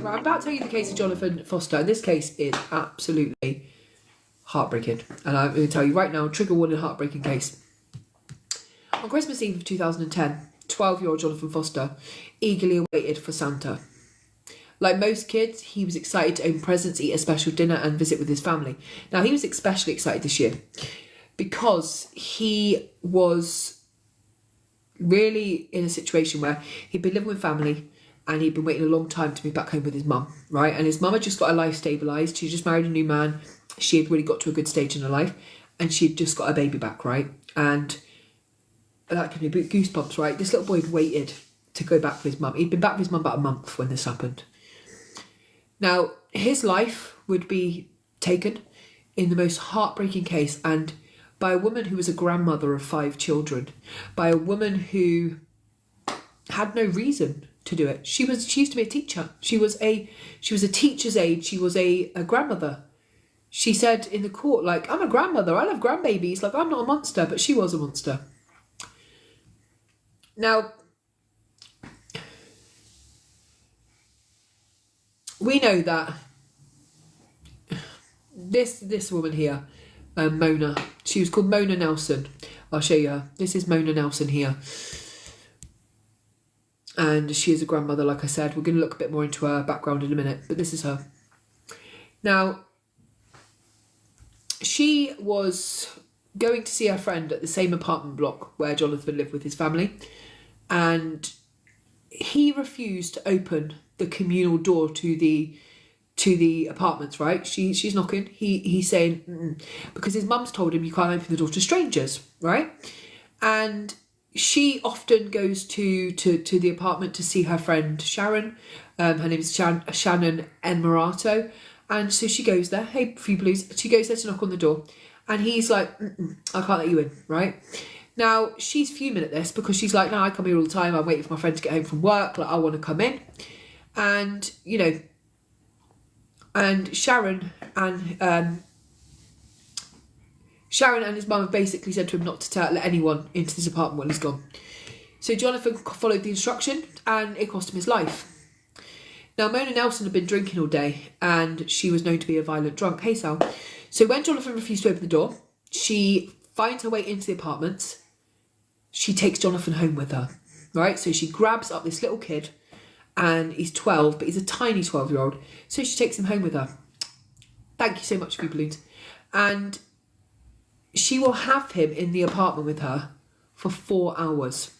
Right, I'm about to tell you the case of Jonathan Foster, and this case is absolutely heartbreaking. And I'm going to tell you right now, trigger warning, heartbreaking case. On Christmas Eve of 2010, 12-year-old Jonathan Foster eagerly awaited for Santa. Like most kids, he was excited to open presents, eat a special dinner and visit with his family. Now, he was especially excited this year because he was really in a situation where he'd been living with family and he'd been waiting a long time to move back home with his mum, right? And his mum had just got her life stabilised. She just married a new man. She had really got to a good stage in her life and she'd just got her baby back, right? And that gave me goosebumps, right? This little boy had waited to go back with his mum. He'd been back with his mum about a month when this happened. Now, his life would be taken in the most heartbreaking case, and by a woman who was a grandmother of 5 children, by a woman who had no reason to do it. She used to be a teacher. She was a teacher's aide. She was a grandmother. She said in the court, like, I'm a grandmother. I love grandbabies. Like, I'm not a monster, but she was a monster. Now, we know that this woman here, Mona, she was called Mona Nelson. I'll show you her. This is Mona Nelson here. And she is a grandmother, like I said. We're going to look a bit more into her background in a minute, but this is her. Now, she was going to see her friend at the same apartment block where Jonathan lived with his family, and he refused to open the communal door to the apartments, right? She's knocking. He's saying, because his mum's told him you can't open the door to strangers, right? And she often goes to the apartment to see her friend Sharon. Her name is Shannon Enmarato. And so she goes there. Hey, few blues. She goes there to knock on the door. And he's like, I can't let you in, right? Now, she's fuming at this because she's like, no, I come here all the time. I'm waiting for my friend to get home from work. Like, I want to come in. And, you know, and Sharon and his mum have basically said to him not to let anyone into this apartment while he's gone. So Jonathan followed the instruction and it cost him his life. Now, Mona Nelson had been drinking all day and she was known to be a violent drunk. Hey, Sal. So when Jonathan refused to open the door, she finds her way into the apartment. She takes Jonathan home with her, right? So she grabs up this little kid, and he's 12, but he's a tiny 12-year-old. So she takes him home with her. Thank you so much, Few Balloons. And she will have him in the apartment with her for 4 hours.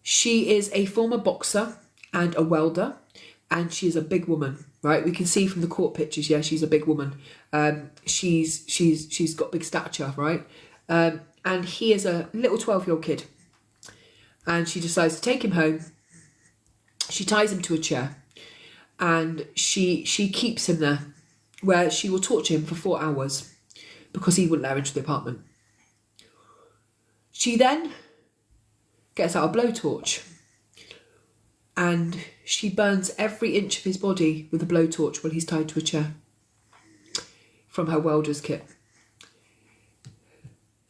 She is a former boxer and a welder, and she is a big woman, right? We can see from the court pictures, yeah, she's a big woman. She's got big stature, right? And he is a little 12-year-old kid. And she decides to take him home. She ties him to a chair and she keeps him there, where she will torture him for 4 hours because he wouldn't let her into the apartment. She then gets out a blowtorch and she burns every inch of his body with a blowtorch while he's tied to a chair from her welder's kit.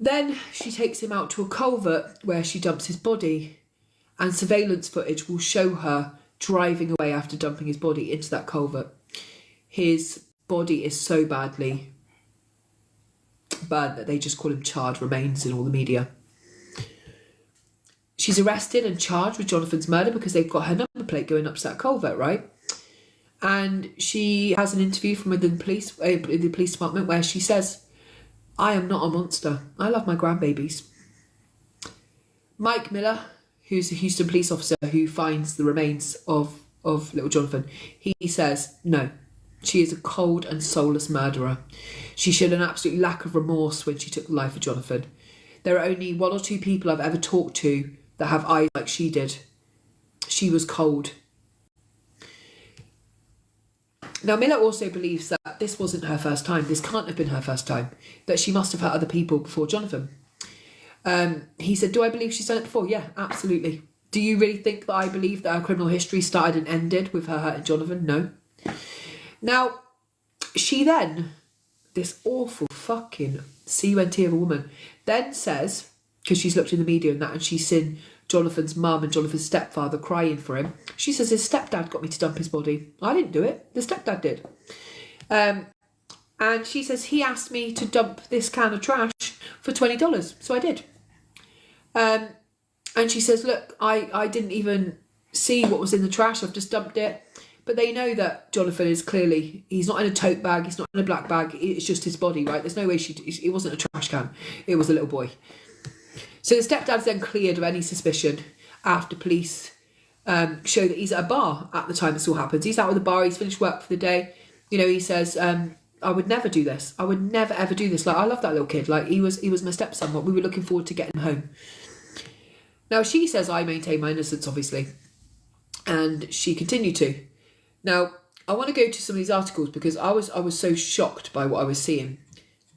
Then she takes him out to a culvert where she dumps his body, and surveillance footage will show her driving away after dumping his body into that culvert. His body is so badly burnt that they just call him charred remains in all the media. She's arrested and charged with Jonathan's murder because they've got her number plate going up to that culvert, right? And she has an interview from within the police department where she says, I am not a monster. I love my grandbabies. Mike Miller, who's a Houston police officer who finds the remains of little Jonathan, he says, no, she is a cold and soulless murderer. She showed an absolute lack of remorse when she took the life of Jonathan. There are only 1 or 2 people I've ever talked to that have eyes like she did. She was cold. Now, Miller also believes that this wasn't her first time. This can't have been her first time. That she must have hurt other people before Jonathan. He said, do I believe she's done it before? Yeah, absolutely. Do you really think that I believe that her criminal history started and ended with her hurting Jonathan? No. Now, she then, this awful fucking cunt of a woman, then says, because she's looked in the media and that, and she's seen Jonathan's mum and Jonathan's stepfather crying for him. She says his stepdad got me to dump his body. I didn't do it. The stepdad did. And she says he asked me to dump this can of trash for $20. So I did. And she says, look, I didn't even see what was in the trash. I've just dumped it. But they know that Jonathan is clearly, he's not in a tote bag. He's not in a black bag. It's just his body, right? There's no way it wasn't a trash can. It was a little boy. So the stepdad's then cleared of any suspicion after police show that he's at a bar at the time this all happens. He's out at the bar. He's finished work for the day. You know, he says, I would never do this. I would never, ever do this. Like, I love that little kid. Like, he was my stepson. But we were looking forward to getting him home. Now, she says I maintain my innocence, obviously. And she continued to. Now, I want to go to some of these articles because I was so shocked by what I was seeing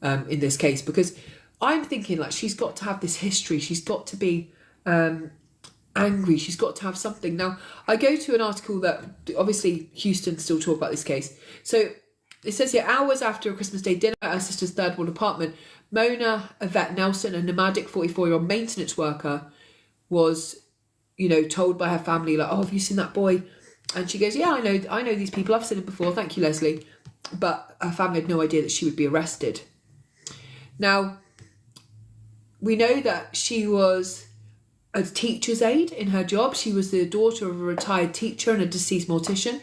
in this case, because I'm thinking, like, she's got to have this history. She's got to be angry. She's got to have something. Now, I go to an article that, obviously, Houston still talk about this case. So it says here, hours after a Christmas Day dinner at her sister's third ward apartment, Mona Yvette Nelson, a nomadic 44-year-old maintenance worker, was, you know, told by her family, like, oh, have you seen that boy? And she goes, yeah, I know these people. I've seen him before. Thank you, Leslie. But her family had no idea that she would be arrested. Now, we know that she was a teacher's aide in her job. She was the daughter of a retired teacher and a deceased mortician.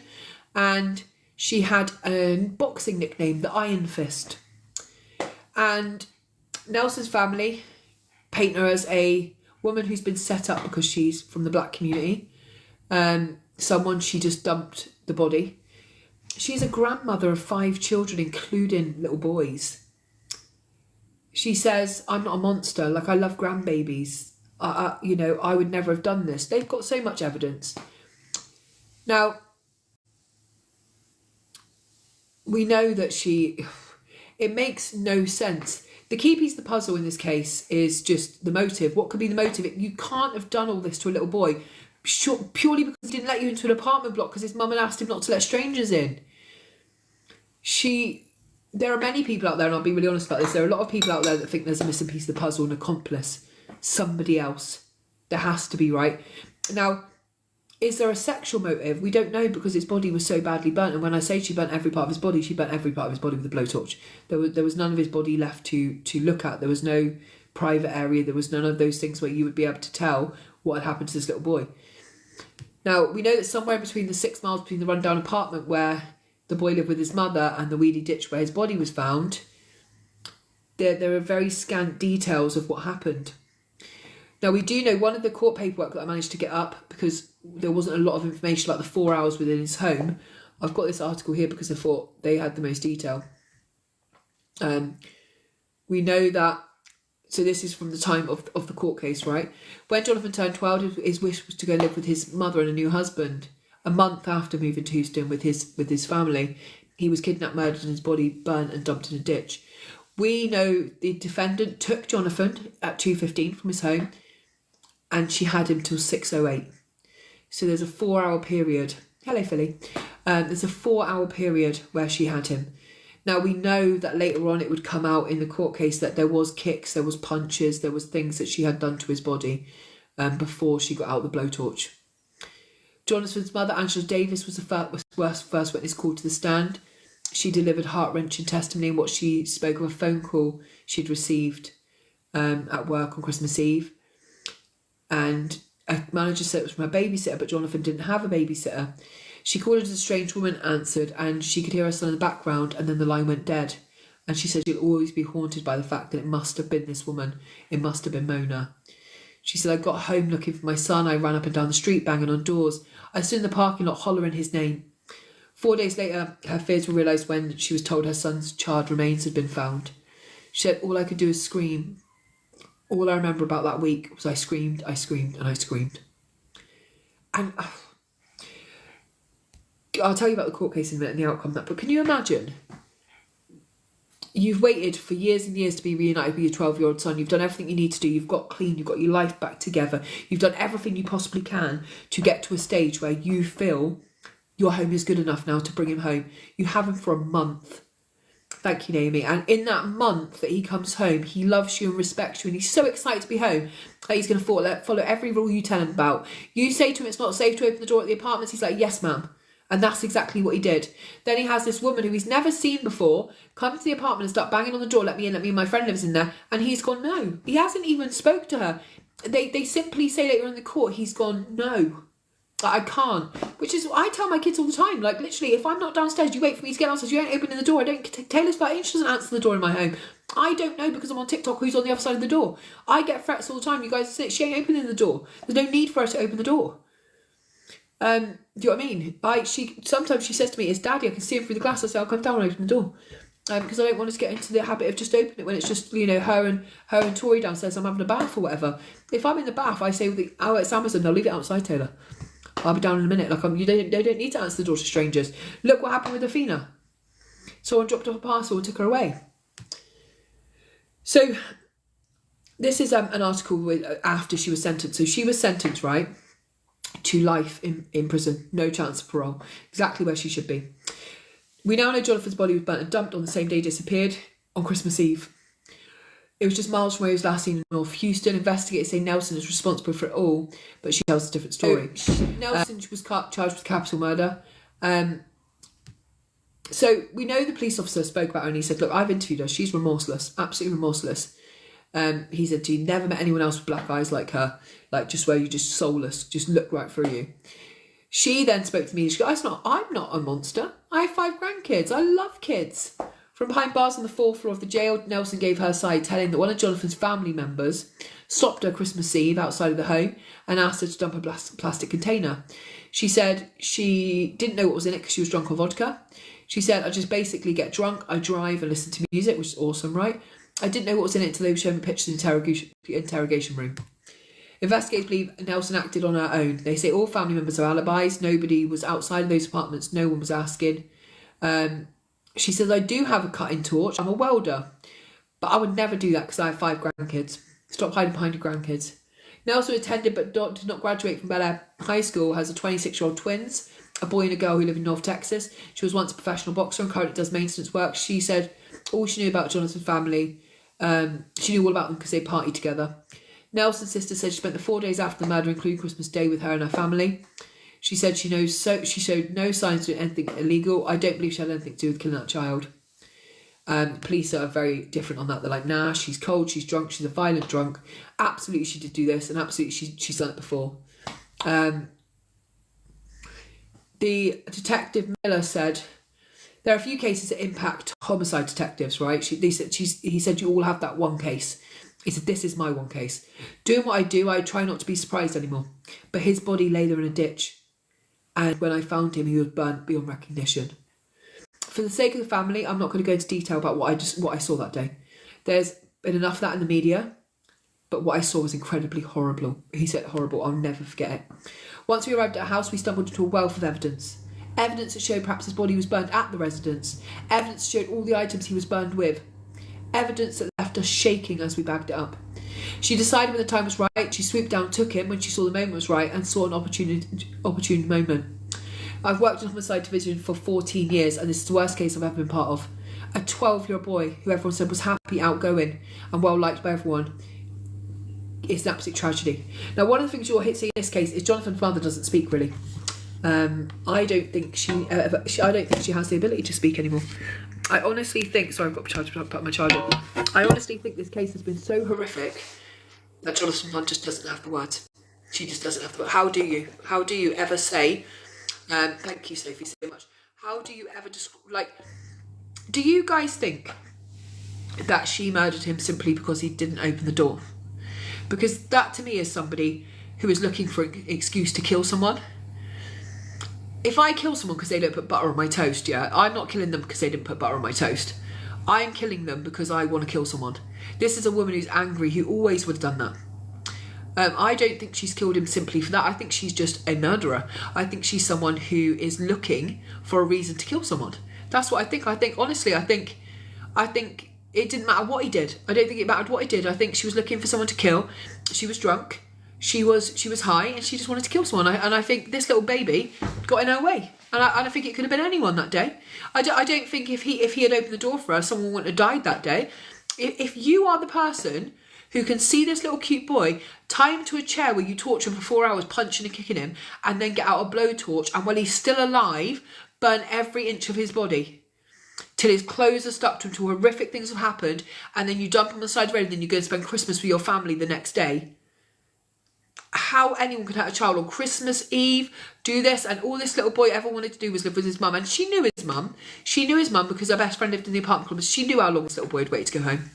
And she had a boxing nickname, the Iron Fist. And Nelson's family paint her as a woman who's been set up because she's from the black community. Someone she just dumped the body. She's a grandmother of 5 children, including little boys. She says, I'm not a monster. Like, I love grandbabies. You know, I would never have done this. They've got so much evidence. Now, we know that it makes no sense. The key piece of the puzzle in this case is just the motive. What could be the motive? You can't have done all this to a little boy purely because he didn't let you into an apartment block because his mum had asked him not to let strangers in. There are many people out there, and I'll be really honest about this, there are a lot of people out there that think there's a missing piece of the puzzle, an accomplice, somebody else. There has to be, right? Now, is there a sexual motive? We don't know because his body was so badly burnt. And when I say she burnt every part of his body, she burnt every part of his body with a blowtorch. There was none of his body left to look at. There was no private area. There was none of those things where you would be able to tell what had happened to this little boy. Now, we know that somewhere between the 6 miles between the rundown apartment where the boy lived with his mother and the weedy ditch where his body was found, there are very scant details of what happened. Now, we do know one of the court paperwork that I managed to get up, because there wasn't a lot of information about the 4 hours within his home. I've got this article here because I thought they had the most detail. We know that, so this is from the time of the court case, right? When Jonathan turned 12, his wish was to go live with his mother and a new husband. A month after moving to Houston with his family, he was kidnapped, murdered, and his body burnt and dumped in a ditch. We know the defendant took Jonathan at 2:15 from his home, and she had him till 6:08. So there's a 4-hour period. Hello, Philly. There's a 4-hour period where she had him. Now, we know that later on it would come out in the court case that there was kicks, there was punches, there was things that she had done to his body before she got out the blowtorch. Jonathan's mother, Angela Davis, was the first witness called to the stand. She delivered heart-wrenching testimony in what she spoke of a phone call she'd received at work on Christmas Eve. And a manager said it was from her babysitter, but Jonathan didn't have a babysitter. She called as a strange woman answered, and she could hear her son in the background, and then the line went dead. And she said she'll always be haunted by the fact that it must have been this woman. It must have been Mona. She said, I got home looking for my son. I ran up and down the street banging on doors. I stood in the parking lot hollering his name. 4 days later, her fears were realised when she was told her son's charred remains had been found. She said, all I could do is scream. All I remember about that week was I screamed, and I screamed. And I'll tell you about the court case in a minute and the outcome of that, but can you imagine? You've waited for years and years to be reunited with your 12-year-old son. You've done everything you need to do. You've got clean. You've got your life back together. You've done everything you possibly can to get to a stage where you feel your home is good enough now to bring him home. You have him for a month. Thank you, Naomi. And in that month that he comes home, he loves you and respects you, and he's so excited to be home that he's going to follow every rule you tell him about. You say to him it's not safe to open the door at the apartments, he's like, yes, ma'am. And that's exactly what he did. Then he has this woman who he's never seen before come to the apartment and start banging on the door, let me in, my friend lives in there. And he's gone, no. He hasn't even spoke to her. They simply say later in the court, he's gone, no. I can't. Which is what I tell my kids all the time. Like, literally, if I'm not downstairs, you wait for me to get downstairs. You ain't opening the door. I don't. Taylor's 13. She doesn't answer the door in my home. I don't know because I'm on TikTok who's on the other side of the door. I get threats all the time. You guys say she ain't opening the door. There's no need for her to open the door. Do you know what I mean? Sometimes she says to me, "It's Daddy. I can see him through the glass." I say, "I'll come down and open the door." Because I don't want us to get into the habit of just opening it when it's just, you know, her and Tori downstairs. I'm having a bath or whatever. If I'm in the bath, I say, "Oh, it's Amazon. They'll leave it outside, Taylor. I'll be down in a minute." Like, they don't need to answer the door to strangers. Look what happened with Athena. Someone dropped off a parcel and took her away. So this is an article after she was sentenced. So she was sentenced, right, to life in prison, no chance of parole, exactly where she should be. We now know Jonathan's body was burnt and dumped on the same day he disappeared, on Christmas Eve. It was just miles from where he was last seen in North Houston. Investigators say Nelson is responsible for it all, but she tells a different story. Nelson was charged with capital murder. So we know the police officer spoke about her and he said, look, I've interviewed her. She's remorseless, absolutely remorseless. He said, he never met anyone else with black eyes like her, like just where you just soulless, just look right through you. She then spoke to me. She goes, I'm not a monster. I have 5 grandkids. I love kids. From behind bars on the 4th floor of the jail, Nelson gave her side, telling that one of Jonathan's family members stopped her Christmas Eve outside of the home and asked her to dump a plastic container. She said she didn't know what was in it because she was drunk on vodka. She said, I just basically get drunk, I drive and listen to music, which is awesome, right? I didn't know what was in it until they were showing me pictures in the interrogation room. Investigators believe Nelson acted on her own. They say all family members are alibis. Nobody was outside of those apartments. No one was asking. She says, I do have a cutting torch. I'm a welder. But I would never do that because I have 5 grandkids. Stop hiding behind your grandkids. Nelson attended but did not graduate from Bel Air High School. Has a 26-year-old twins, a boy and a girl who live in North Texas. She was once a professional boxer and currently does maintenance work. She said all she knew about Jonathan's family, she knew all about them because they partied together. Nelson's sister said she spent the 4 days after the murder, including Christmas Day, with her and her family. She said she showed no signs of doing anything illegal. I don't believe she had anything to do with killing that child. Police are very different on that. They're like, nah, she's cold, she's drunk, she's a violent drunk. Absolutely she did do this, and absolutely she's done it before. The detective Miller said, there are a few cases that impact homicide detectives, right? He said you all have that one case. He said, this is my one case. Doing what I do, I try not to be surprised anymore. But his body lay there in a ditch. And when I found him, he was burnt beyond recognition. For the sake of the family, I'm not going to go into detail about what I saw that day. There's been enough of that in the media. But what I saw was incredibly horrible. He said horrible, I'll never forget it. Once we arrived at a house, we stumbled into a wealth of evidence. Evidence that showed perhaps his body was burnt at the residence. Evidence that showed all the items he was burned with. Evidence that left us shaking as we bagged it up. She decided when the time was right. She swooped down, took him when she saw the moment was right, and saw an opportune moment. I've worked in homicide division for 14 years, and this is the worst case I've ever been part of. A 12-year-old boy who everyone said was happy, outgoing, and well liked by everyone. It's an absolute tragedy. Now, one of the things you'll see in this case is Jonathan's mother doesn't speak really. I don't think she has the ability to speak anymore. I honestly think, sorry, I've got to put my charger. I honestly think this case has been so horrific that Jonathan's mum just doesn't have the words. She just doesn't have the words. How do you ever say, thank you, Sophie, so much. How do you ever do you guys think that she murdered him simply because he didn't open the door? Because that to me is somebody who is looking for an excuse to kill someone. If I kill someone because they don't put butter on my toast, yeah, I'm not killing them because they didn't put butter on my toast. I'm killing them because I want to kill someone. This is a woman who's angry, who always would have done that. I don't think she's killed him simply for that. I think she's just a murderer. I think she's someone who is looking for a reason to kill someone. That's what I think. I think it didn't matter what he did. I don't think it mattered what he did. I think she was looking for someone to kill. She was drunk. she was high and she just wanted to kill someone. And I think this little baby got in her way. And I think it could have been anyone that day. I don't think if he had opened the door for her, someone wouldn't have died that day. If you are the person who can see this little cute boy, tie him to a chair where you torture him for 4 hours, punching and kicking him, and then get out a blowtorch, and while he's still alive, burn every inch of his body till his clothes are stuck to him, till horrific things have happened, and then you dump him on the side of the road, and then you go and spend Christmas with your family the next day. How anyone could have a child on Christmas Eve, do this, and all this little boy ever wanted to do was live with his mum. And she knew his mum. She knew his mum because her best friend lived in the apartment complex. She knew how long this little boy had waited to go home.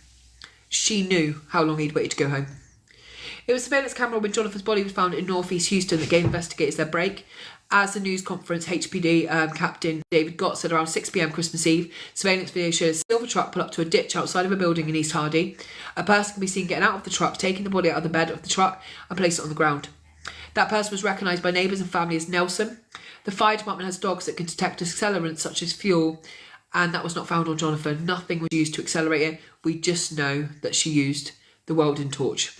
She knew how long he'd waited to go home. It was surveillance camera when Jonathan's body was found in northeast Houston that gave investigators their break. As the news conference, HPD Captain David Gott said around 6 p.m. Christmas Eve, surveillance video showed a silver truck pull up to a ditch outside of a building in East Hardy. A person can be seen getting out of the truck, taking the body out of the bed of the truck and place it on the ground. That person was recognised by neighbours and family as Nelson. The fire department has dogs that can detect accelerants such as fuel, and that was not found on Jonathan. Nothing was used to accelerate it. We just know that she used the welding torch.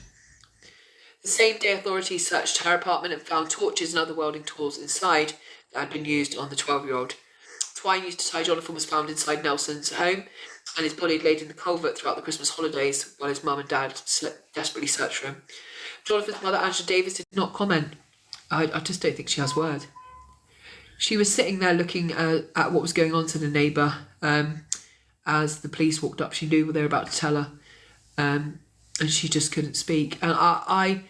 The same day, authorities searched her apartment and found torches and other welding tools inside that had been used on the 12-year-old. Twine used to tie Jonathan was found inside Nelson's home, and his body laid in the culvert throughout the Christmas holidays while his mum and dad desperately searched for him. Jonathan's mother, Angela Davis, did not comment. I just don't think she has word. She was sitting there looking at what was going on to the neighbour as the police walked up. She knew what they were about to tell her, and she just couldn't speak. And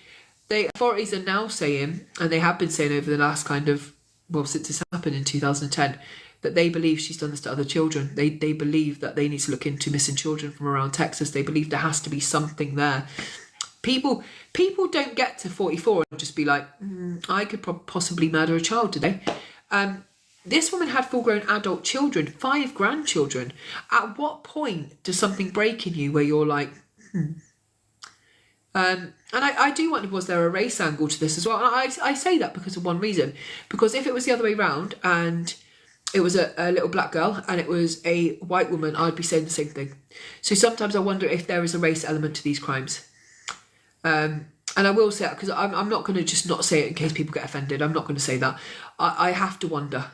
the authorities are now saying, and they have been saying over the last since this happened in 2010, that they believe she's done this to other children. They believe that they need to look into missing children from around Texas. They believe there has to be something there. People don't get to 44 and just be like, I could possibly murder a child today. This woman had full-grown adult children, 5 grandchildren. At what point does something break in you where you're like, And I do wonder, was there a race angle to this as well? And I say that because of one reason. Because if it was the other way around and it was a little black girl and it was a white woman, I'd be saying the same thing. So sometimes I wonder if there is a race element to these crimes. And I will say that because I'm not going to just not say it in case people get offended. I'm not going to say that. I have to wonder.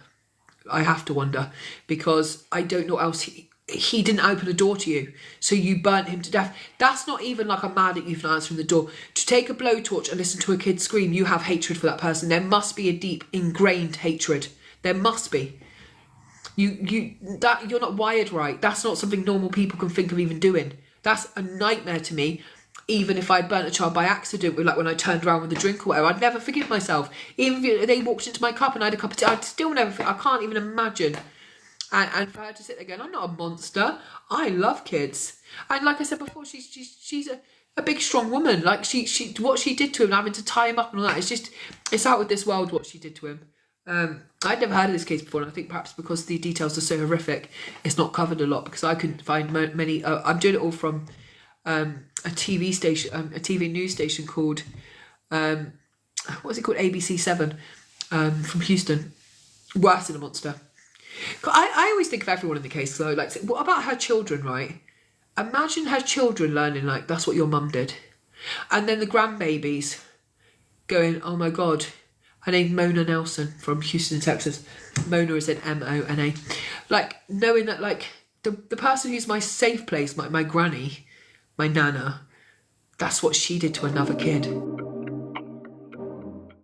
I have to wonder because I don't know what else he didn't open a door to you, so you burnt him to death. That's not even like I'm mad at you for not answering the door. To take a blowtorch and listen to a kid scream, you have hatred for that person. There must be a deep ingrained hatred. There must be. You're not wired right. That's not something normal people can think of even doing. That's a nightmare to me. Even if I burnt a child by accident, like when I turned around with a drink or whatever, I'd never forgive myself. Even if they walked into my cup and I had a cup of tea, I'd still never. I can't even imagine. And for her to sit there going, I'm not a monster. I love kids. And like I said before, she's a big, strong woman. Like she what she did to him, having to tie him up and all that, it's out of this world what she did to him. I'd never heard of this case before, and I think perhaps because the details are so horrific, it's not covered a lot because I couldn't find many. I'm doing it all from a TV station, a TV news station called, what's it called? ABC 7 from Houston. Worse than a monster. I always think of everyone in the case, though. Like, what about her children, right? Imagine her children learning, like, that's what your mum did. And then the grandbabies going, oh my God, her name's Mona Nelson from Houston, Texas. Mona is in Mona. Like, knowing that, like, the person who's my safe place, my granny, my nana, that's what she did to another kid.